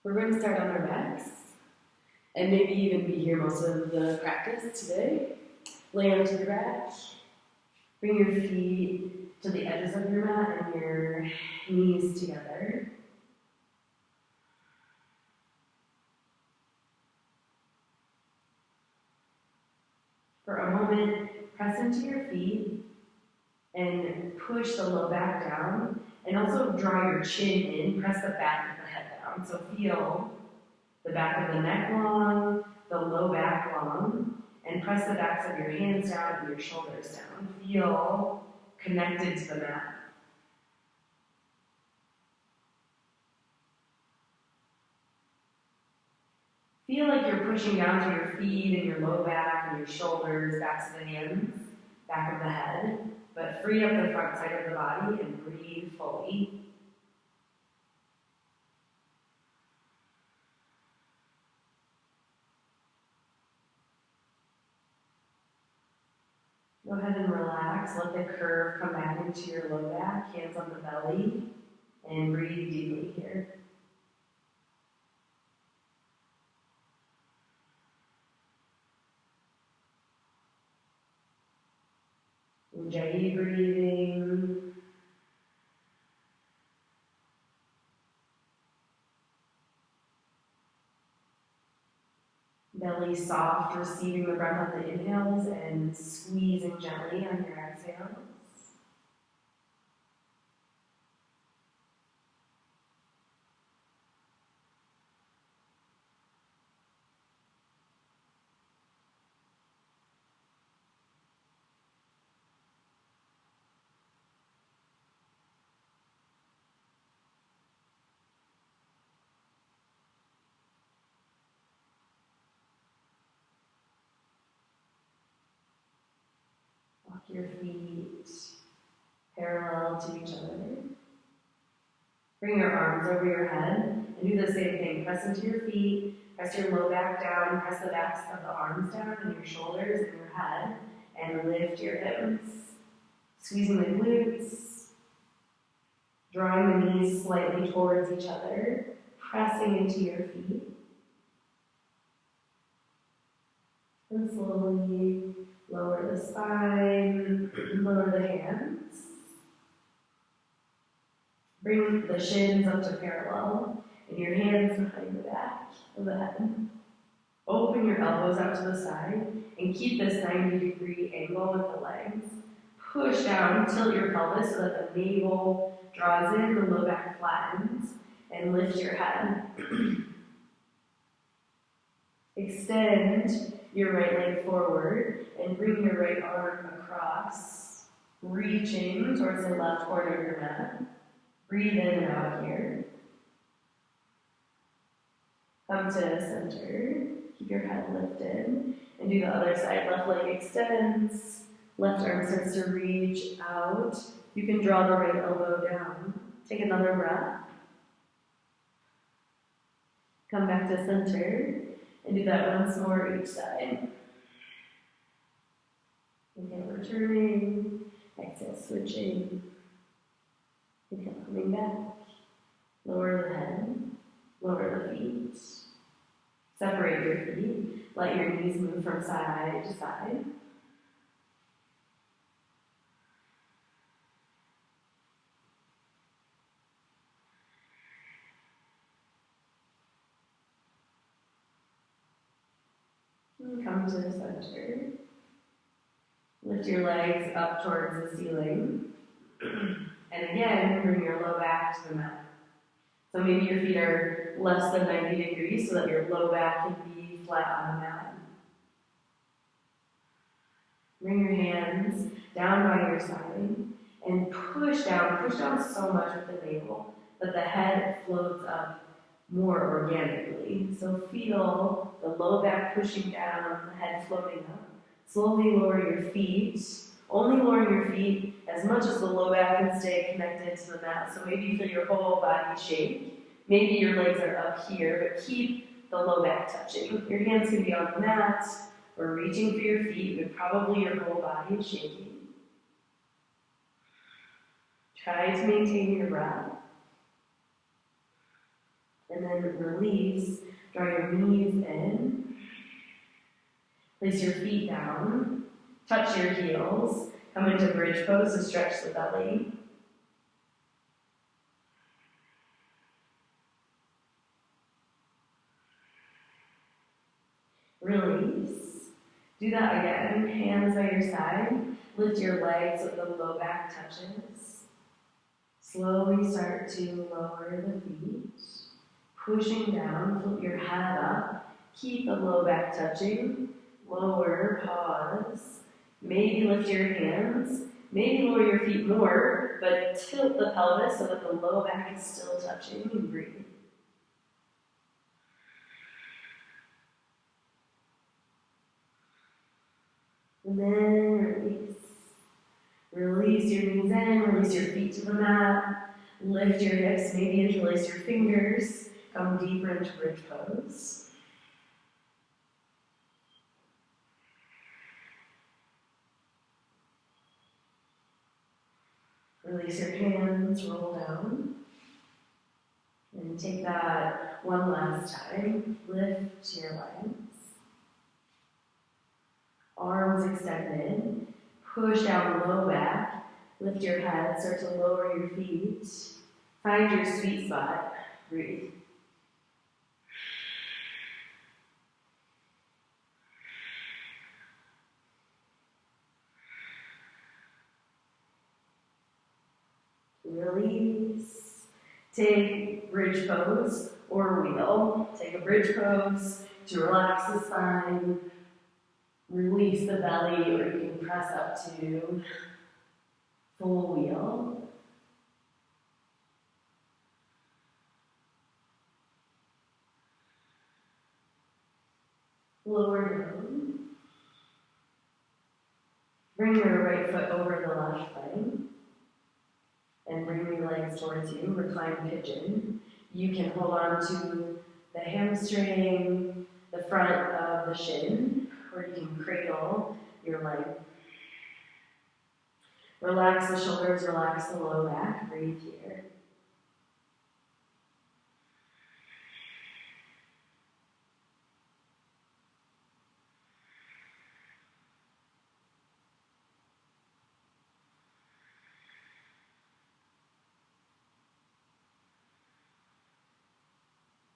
We're going to start on our backs, and maybe even be here most of the practice today. Lay onto your back, bring your feet to the edges of your mat and your knees together. For a moment, press into your feet and push the low back down, and also draw your chin in, press the back of the head down. So feel the back of the neck long, the low back long, and press the backs of your hands down and your shoulders down. Feel connected to the mat. Feel like you're pushing down to your feet and your low back and your shoulders, backs of the hands, back of the head, but free up the front side of the body and breathe fully. Go ahead and relax. Let the curve come back into your low back, hands on the belly, and breathe deeply here. Ujjayi breathing. Belly soft, receiving the breath on the inhales and squeezing gently on your exhales. Walk your feet parallel to each other. Bring your arms over your head and do the same thing. Press into your feet, press your low back down, press the backs of the arms down and your shoulders and your head, and lift your hips. Squeezing the glutes, drawing the knees slightly towards each other, pressing into your feet. And slowly lower the spine, lower the hands. Bring the shins up to parallel and your hands behind the back of the head. Open your elbows out to the side and keep this 90-degree angle with the legs. Push down, tilt your pelvis so that the navel draws in, the low back flattens, and lift your head. Extend your right leg forward and bring your right arm across, reaching towards the left corner of your mat. Breathe in and out here. Come to center. Keep your head lifted. And do the other side. Left leg extends. Left arm starts to reach out. You can draw the right elbow down. Take another breath. Come back to center. And do that once more each side. Inhale, returning. Exhale, switching. Inhale, coming back. Lower the head. Lower the feet. Separate your feet. Let your knees move from side to side. And come to the center. Lift your legs up towards the ceiling. And again, bring your low back to the mat. So maybe your feet are less than 90 degrees so that your low back can be flat on the mat. Bring your hands down by your side and push down so much with the navel that the head floats up more organically. So feel the low back pushing down, the head floating up. Slowly lower your feet. Only lower your feet as much as the low back can stay connected to the mat. So maybe you feel your whole body shake. Maybe your legs are up here, but keep the low back touching. Your hands can be on the mat or reaching for your feet, but probably your whole body is shaking. Try to maintain your breath. And then release, draw your knees in, place your feet down, touch your heels, come into bridge pose to stretch the belly. Release. Do that again, hands by your side, lift your legs so the low back touches. Slowly start to lower the feet. Pushing down, flip your head up. Keep the low back touching. Lower, pause. Maybe lift your hands. Maybe lower your feet more, but tilt the pelvis so that the low back is still touching and breathe. And then release. Release your knees in, release your feet to the mat. Lift your hips, maybe interlace your fingers. Come deeper into bridge pose. Release your hands, roll down. And take that one last time. Lift your legs. Arms extended. Push down low back. Lift your head. Start to lower your feet. Find your sweet spot. Breathe. Release. Take bridge pose or wheel. Take a bridge pose to relax the spine. Release the belly, or you can press up to full wheel. Lower down. Bring your right foot over the left leg. And bring your legs towards you, recline pigeon. You can hold on to the hamstring, the front of the shin, or you can cradle your leg. Relax the shoulders, relax the low back, breathe here.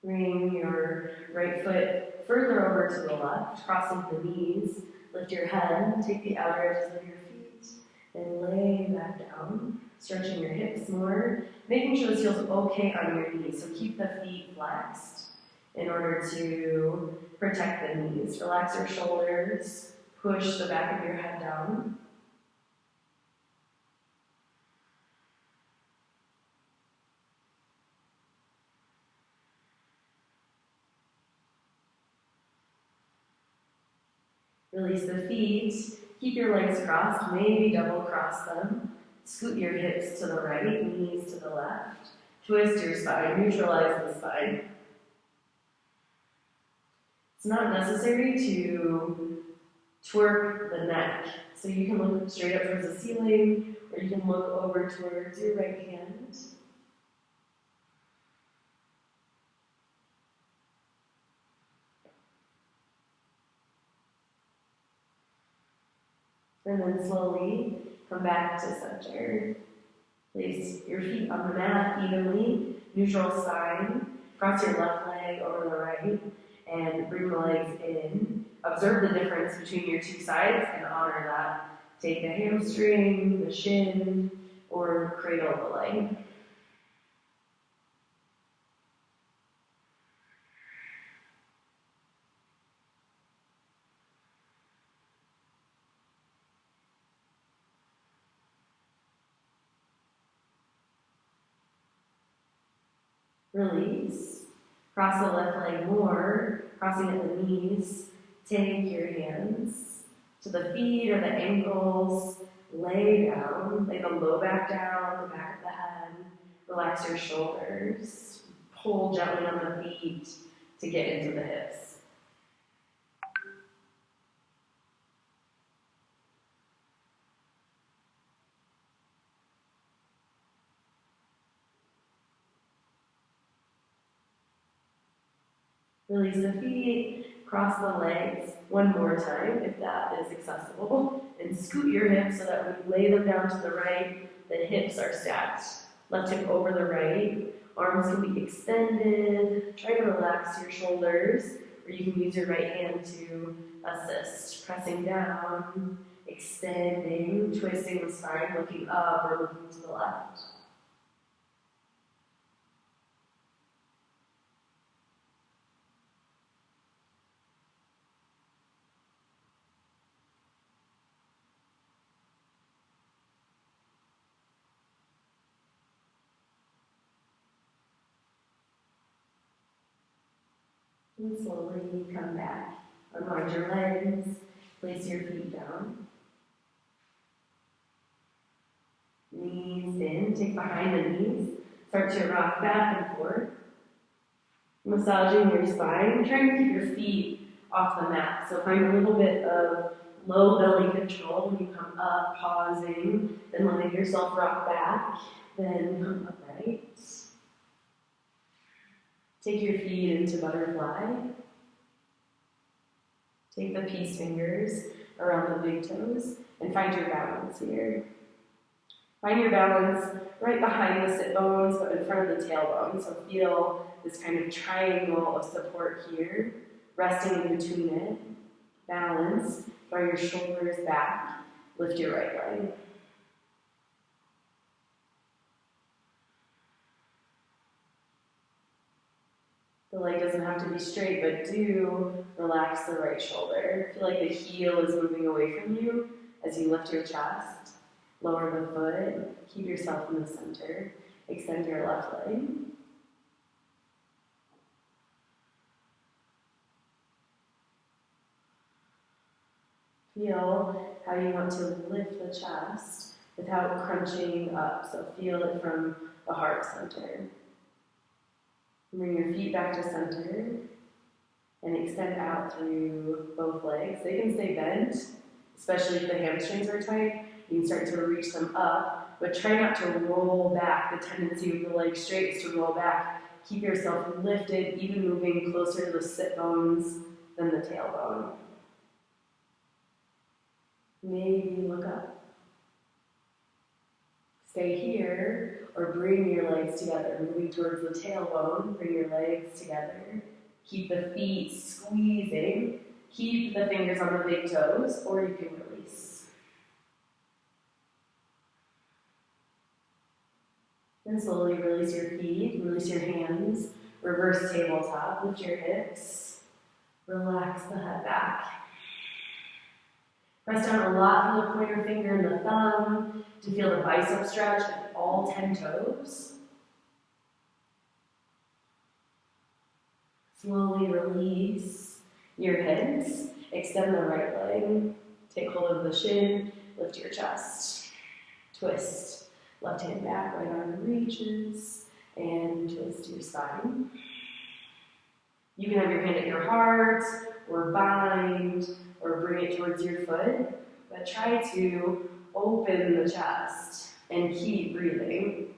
Bring your right foot further over to the left, crossing the knees. Lift your head, take the outer edges of your feet, and lay back down. Stretching your hips more, making sure this feels okay on your knees. So keep the feet flexed in order to protect the knees. Relax your shoulders, push the back of your head down. Release the feet, keep your legs crossed, maybe double cross them. Scoot your hips to the right, knees to the left. Twist your spine, neutralize the spine. It's not necessary to twerk the neck. So you can look straight up towards the ceiling, or you can look over towards your right hand. And then slowly come back to center. Place your feet on the mat evenly, neutral spine. Cross your left leg over the right, and bring the legs in. Observe the difference between your two sides and honor that. Take the hamstring, the shin, or cradle the leg. Release. Cross the left leg more, crossing at the knees. Take your hands to the feet or the ankles. Lay down, lay the low back down, the back of the head. Relax your shoulders. Pull gently on the feet to get into the hips. Release the feet, cross the legs one more time if that is accessible, and scoot your hips so that when you lay them down to the right, the hips are stacked. Left hip over the right, arms can be extended. Try to relax your shoulders, or you can use your right hand to assist. Pressing down, extending, twisting the spine, looking up or looking to the left. And slowly come back. Unwind your legs, place your feet down. Knees in, take behind the knees. Start to rock back and forth. Massaging your spine, trying to keep your feet off the mat. So find a little bit of low belly control when you come up, pausing, then letting yourself rock back, then come upright. Take your feet into butterfly. Take the peace fingers around the big toes and find your balance here. Find your balance right behind the sit bones, but in front of the tailbone. So feel this kind of triangle of support here, resting in between it. Balance, draw your shoulders back, lift your right leg. The leg doesn't have to be straight, but do relax the right shoulder. Feel like the heel is moving away from you as you lift your chest. Lower the foot, keep yourself in the center. Extend your left leg. Feel how you want to lift the chest without crunching up. So feel it from the heart center. Bring your feet back to center and extend out through both legs. They can stay bent, especially if the hamstrings are tight. You can start to reach them up, but try not to roll back. The tendency with the leg straight is to roll back. Keep yourself lifted, even moving closer to the sit bones than the tailbone. Maybe look up. Stay here, or bring your legs together, moving towards the tailbone. Bring your legs together. Keep the feet squeezing. Keep the fingers on the big toes, or you can release. Then slowly release your feet, release your hands. Reverse tabletop, lift your hips. Relax the head back. Press down a lot from the pointer finger and the thumb to feel the bicep stretch at all 10 toes. Slowly release your hips. Extend the right leg. Take hold of the shin. Lift your chest. Twist. Left hand back, right arm reaches. And twist your spine. You can have your hand at your heart, or bind, or bring it towards your foot, but try to open the chest and keep breathing.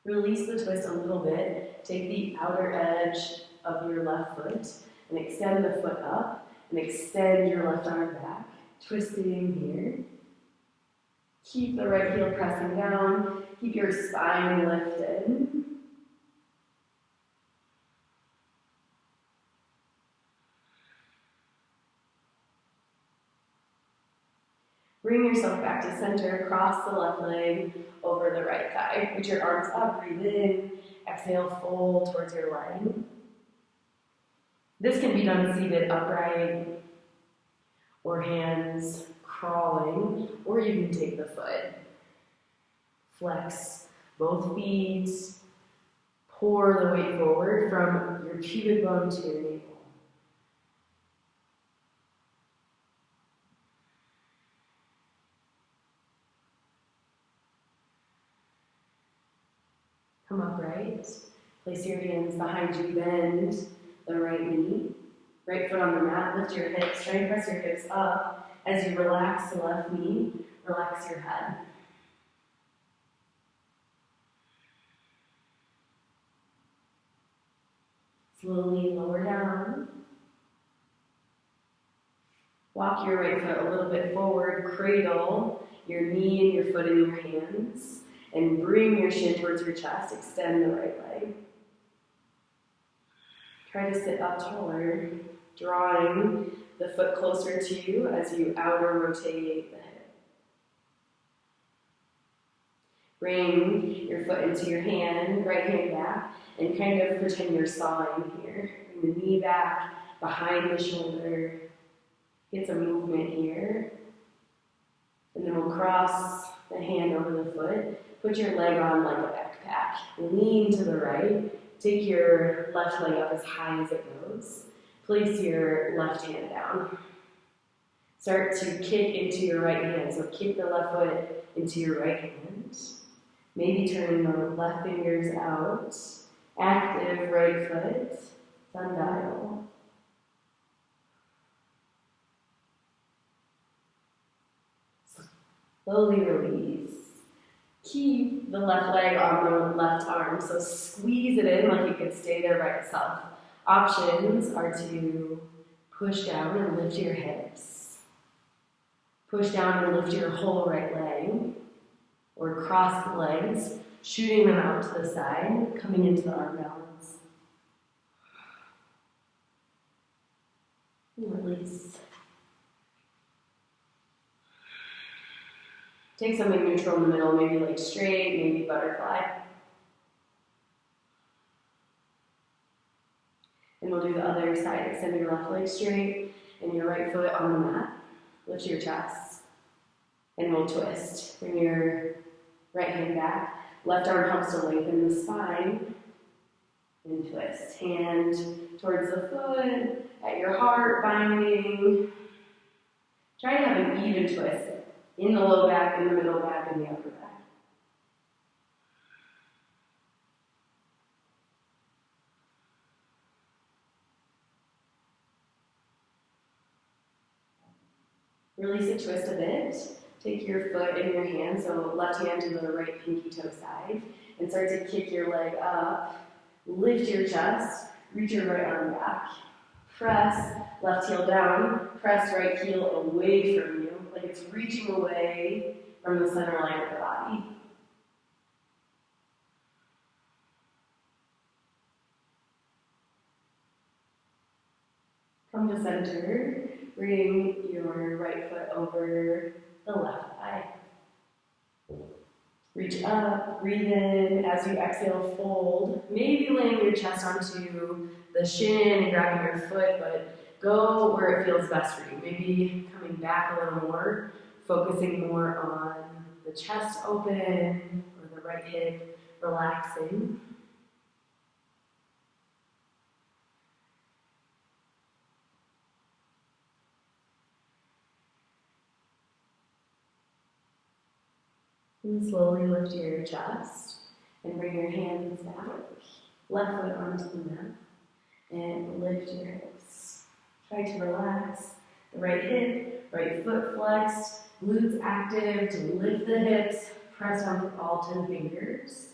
Release the twist a little bit. Take the outer edge of your left foot and extend the foot up and extend your left arm back, twisting here. Keep the right heel pressing down. Keep your spine lifted. Bring yourself back to center. Cross the left leg over the right thigh. Put your arms up. Breathe in. Exhale, fold towards your leg. This can be done seated upright or hands crawling, or you can take the foot. Flex both feet. Pour the weight forward from your pubic bone to your navel. Come upright. Place your hands behind you. Bend the right knee. Right foot on the mat. Lift your hips. Try and press your hips up as you relax the left knee, relax your head. Slowly lower down. Walk your right foot a little bit forward, cradle your knee and your foot in your hands, and bring your shin towards your chest, extend the right leg. Try to sit up taller, drawing the foot closer to you as you outer rotate the hip. Bring your foot into your hand, right hand back, and kind of pretend you're sawing here. Bring the knee back, behind the shoulder. Get some movement here. And then we'll cross the hand over the foot. Put your leg on like a backpack. Lean to the right. Take your left leg up as high as it goes. Place your left hand down. Start to kick into your right hand. So kick the left foot into your right hand. Maybe turning the left fingers out. Active right foot. Sundial. Slowly release. Keep the left leg on the left arm, so squeeze it in like it could stay there by itself. Options are to push down and lift your hips. Push down and lift your whole right leg, or cross the legs, shooting them out to the side, coming into the arm balance. And release. Take something neutral in the middle, maybe like straight, maybe butterfly. And we'll do the other side. Extend your left leg straight and your right foot on the mat. Lift your chest. And we'll twist. Bring your right hand back. Left arm helps to lengthen the spine. And twist. Hand towards the foot, at your heart, binding. Try to have an even twist. In the low back, in the middle back, and the upper back. Release the twist a bit. Take your foot in your hand, so left hand to the right pinky toe side, and start to kick your leg up. Lift your chest, reach your right arm back. Press left heel down, press right heel away from you, like it's reaching away from the center line of the body. Come to center, bring your right foot over the left thigh. Reach up, breathe in. As you exhale, fold. Maybe laying your chest onto the shin and grabbing your foot, but go where it feels best for you. Maybe coming back a little more, focusing more on the chest open or the right hip relaxing. And slowly lift your chest and bring your hands back. Left foot onto the mat and lift your hips. Try to relax the right hip, right foot flexed, glutes active to lift the hips. Press down with all 10 fingers.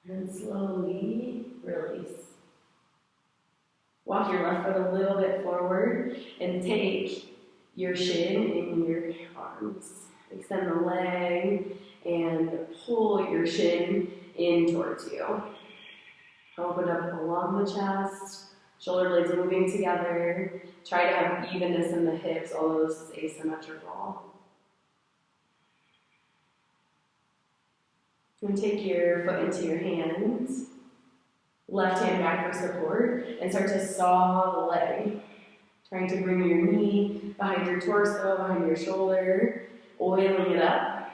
And slowly release. Walk your left foot a little bit forward and take your shin in your arms. Extend the leg and pull your shin in towards you. Open up along the chest, shoulder blades moving together. Try to have evenness in the hips, although this is asymmetrical. And take your foot into your hands. Left hand back for support, and start to saw the leg. Trying to bring your knee behind your torso, behind your shoulder, oiling it up.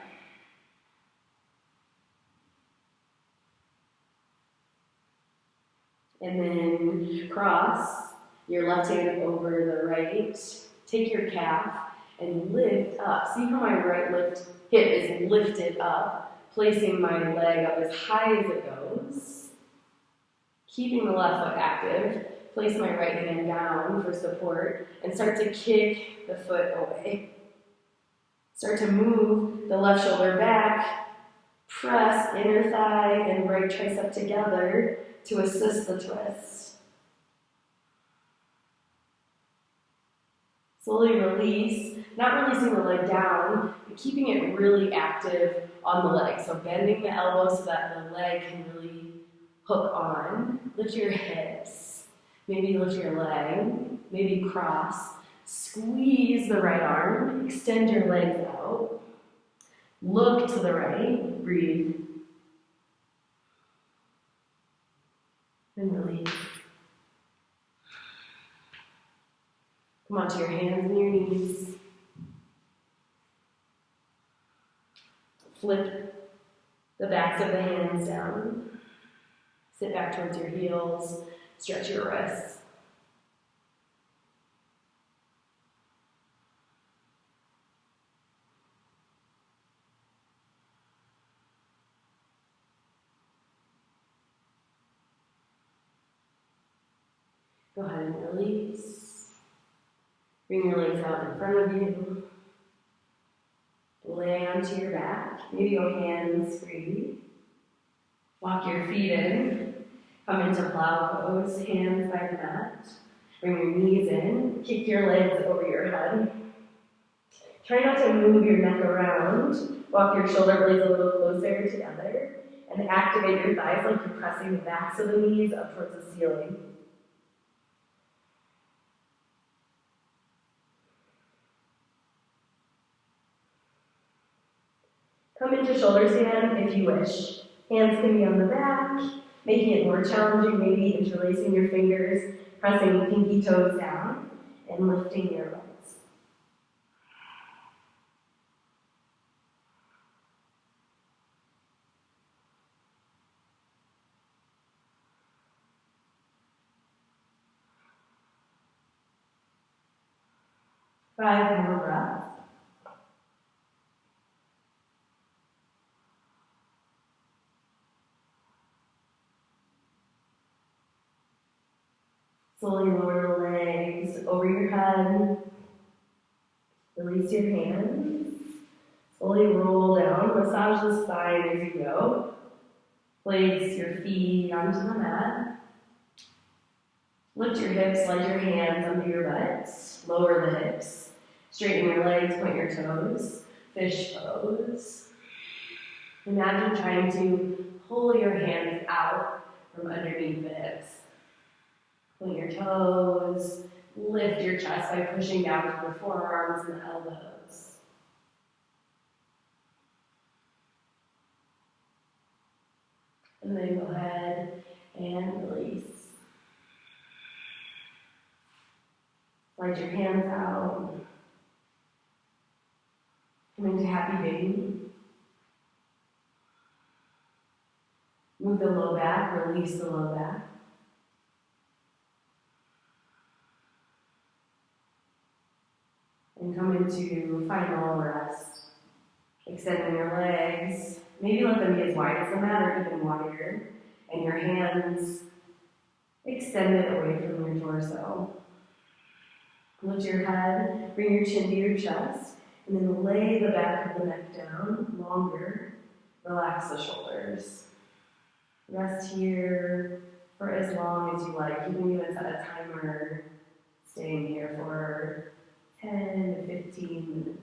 And then cross your left hand over the right. Take your calf and lift up. See how my right hip is lifted up, placing my leg up as high as it goes. Keeping the left foot active, place my right hand down for support and start to kick the foot away. Start to move the left shoulder back, press inner thigh and right tricep together to assist the twist. Slowly release, not releasing the leg down, but keeping it really active on the leg. So bending the elbow so that the leg can really hook on. Lift your hips. Maybe lift your leg. Maybe cross. Squeeze the right arm. Extend your legs out. Look to the right. Breathe. And release. Come onto your hands and your knees. Flip the backs of the hands down. Sit back towards your heels. Stretch your wrists. Go ahead and release. Bring your legs out in front of you. Lay onto your back. Maybe go hands free. Walk your feet in. Come into plow pose, hands by the mat. Bring your knees in. Kick your legs over your head. Try not to move your neck around. Walk your shoulder blades a little closer together. And activate your thighs like you're pressing the backs of the knees up towards the ceiling. Come into shoulder stand if you wish. Hands can be on the back, making it more challenging, maybe interlacing your fingers, pressing pinky toes down, and lifting your legs. Five more breaths. Slowly lower the legs over your head. Release your hands. Slowly roll down. Massage the spine as you go. Place your feet onto the mat. Lift your hips, slide your hands under your butt. Lower the hips. Straighten your legs, point your toes. Fish pose. Imagine trying to pull your hands out from underneath the hips. Point your toes, lift your chest by pushing down to the forearms and the elbows. And then go ahead and release. Slide your hands out. Come into happy baby. Move the low back, release the low back. And come into final rest. Extending your legs. Maybe let them be as wide as the mat or even wider. And your hands extended away from your torso. Lift your head, bring your chin to your chest, and then lay the back of the neck down longer. Relax the shoulders. Rest here for as long as you like. You can even set a timer, staying here for 10 to 15 minutes.